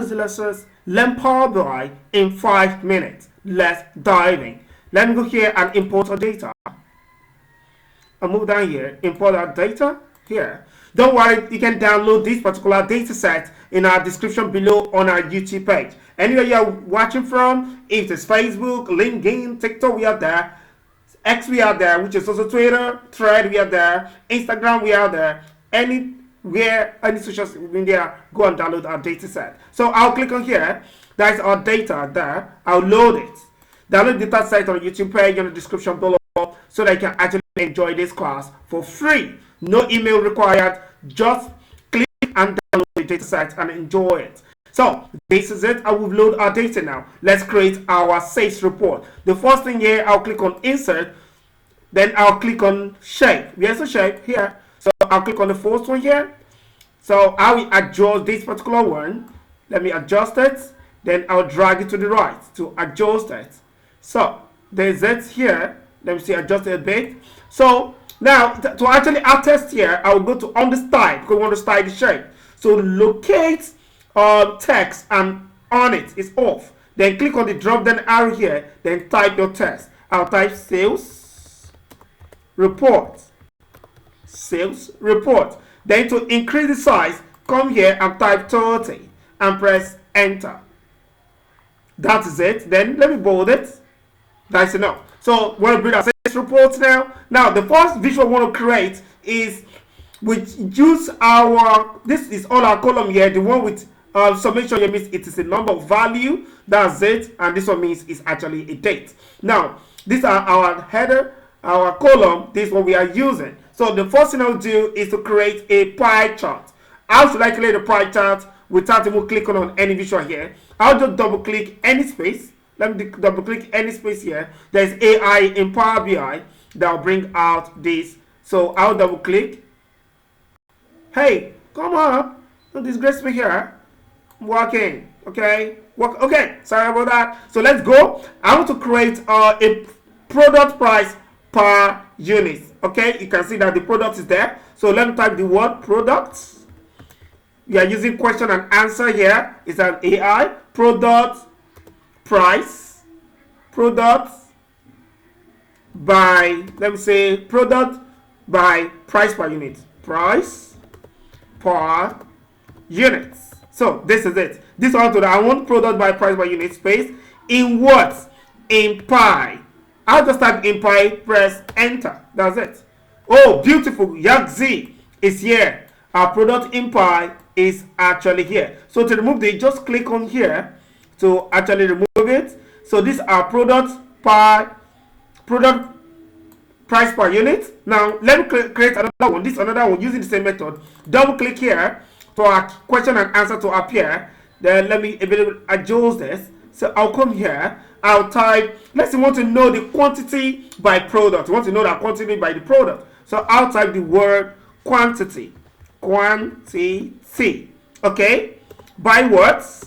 Let's learn Power BI in 5 minutes. Let's dive in. Let me go here and import our data. I'll move down here, import our data here. Don't worry, you can download this particular data set in our description below on our YouTube page. Anywhere you're watching from, if it's Facebook, LinkedIn, TikTok, we are there. X, we are there, which is also Twitter, Thread, we are there. Instagram, we are there. Anywhere, any social media, go and download our data set. So I'll click on here. That's our data there. I'll load it. Download the data set on the YouTube page in the description below so that you can actually enjoy this class for free. No email required. Just click and download the data set and enjoy it. So this is it. I will load our data now. Let's create our sales report. The first thing here, I'll click on insert. Then I'll click on shape. Here's the shape here. So I'll click on the first one here. So I will adjust this particular one. Let me adjust it. Then I'll drag it to the right to adjust it. So there's it here. Let me see, adjust it a bit. So now to actually attest here, I will go to on the style because we want to style the shape. So locate text and on it is off. Then click on the drop down arrow here. Then type your text. I'll type sales report. Sales report. Then to increase the size, come here and type 30 and press enter. That is it. Then let me bold it. That's enough. So we'll build our sales report now. Now the first visual we want to create is we use our, this is all our column here, the one with summation here means it is a number of value. That's it. And this one means it's actually a date. Now these are our header, our column. This is what we are using. So the first thing I'll do is to create a pie chart. How should I create a pie chart without even clicking on any visual here? I'll just double click any space. Let me double click any space here. There's AI in Power BI that will bring out this. So I'll double click. Hey, come on. Don't disgrace me here. I'm working. Okay. Okay. Sorry about that. So let's go. I want to create a product price per unit. Okay. You can see that the product is there. So let me type the word products. We are using question and answer here. It's an AI. Product price. Product by, let me say, product by price per unit. Price per unit. So this is it. This one to I want product by price per unit space. In what? In pi. I'll just type in pi, press enter. That's it. Oh, beautiful. Yaxi is here. Our product in pi is actually here. So to remove it, just click on here to actually remove it. So these are product price per unit. Now let me create another one. This is another one using the same method. Double click here for our question and answer to appear. Then let me adjust this. So I'll come here. I'll type. Let's say we want to know the quantity by product. We want to know that quantity by the product. So I'll type the word quantity. Quantity. Okay. By what?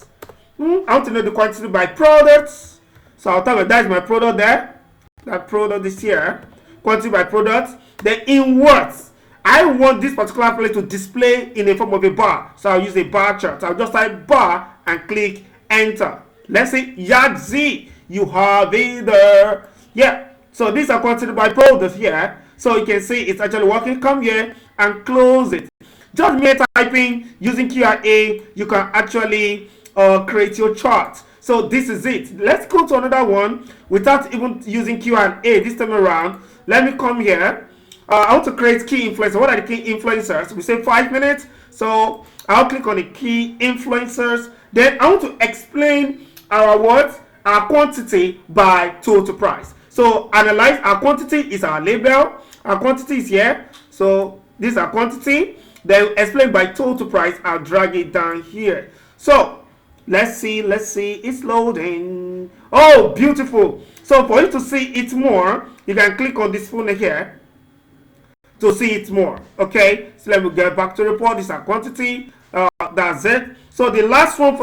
I want to know the quantity by products. So I'll type that is my product there. That product is here. Quantity by product. Then in words, I want this particular place to display in the form of a bar. So I'll use a bar chart. I'll just type bar and click enter. Let's say Yaxi, you have it there. Yeah. So these are quantity by product here. So you can see it's actually working. Come here and close it. Just mere typing using Q&A, you can actually create your chart. So this is it. Let's go to another one without even using Q&A this time around. Let me come here. I want to create key influencers. What are the key influencers? We say 5 minutes. So I'll click on the key influencers. Then I want to explain our what? Our quantity by total price. So analyze our quantity is our label. Our quantity is here. So this is our quantity. Then explain by total price. I'll drag it down here. So let's see. It's loading. Oh, beautiful. So for you to see it more, you can click on this phone here to see it more. Okay. So let me get back to the report. This is our quantity. That's it. So the last one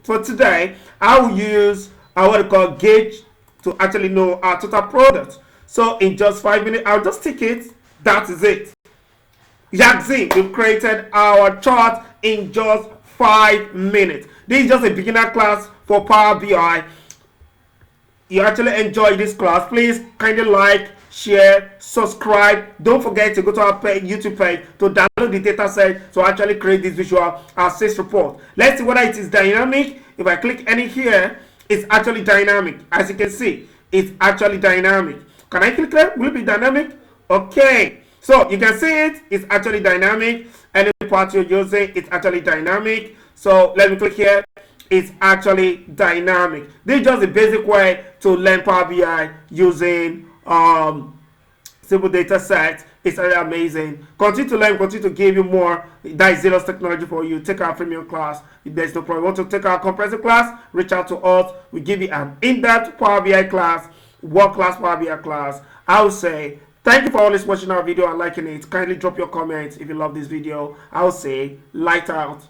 for today, I will use what we call gauge to actually know our total product. So in just 5 minutes, I'll just tick it. That is it. Yaxi, we've created our chart in just 5 minutes. This is just a beginner class for Power BI. You actually enjoy this class, please kindly like, share, subscribe. Don't forget to go to our YouTube page to download the data set to actually create this visual assist report. Let's see whether it is dynamic. If I click any here, it's actually dynamic. As you can see, it's actually dynamic. Can I click there? Will it be dynamic? Okay, so you can see it's actually dynamic. Any part you're using, it's actually dynamic. So let me click here. It's actually dynamic. This is just the basic way to learn Power BI using simple data sets. It's really amazing. Continue to learn, continue to give you more. That is Xellux Technology for you. Take our premium class. If there's no problem, want to take our comprehensive class, reach out to us. We give you an in-depth Power BI class, world-class Power BI class. I would say thank you for always watching our video and liking it. Kindly drop your comments if you love this video. I would say light out.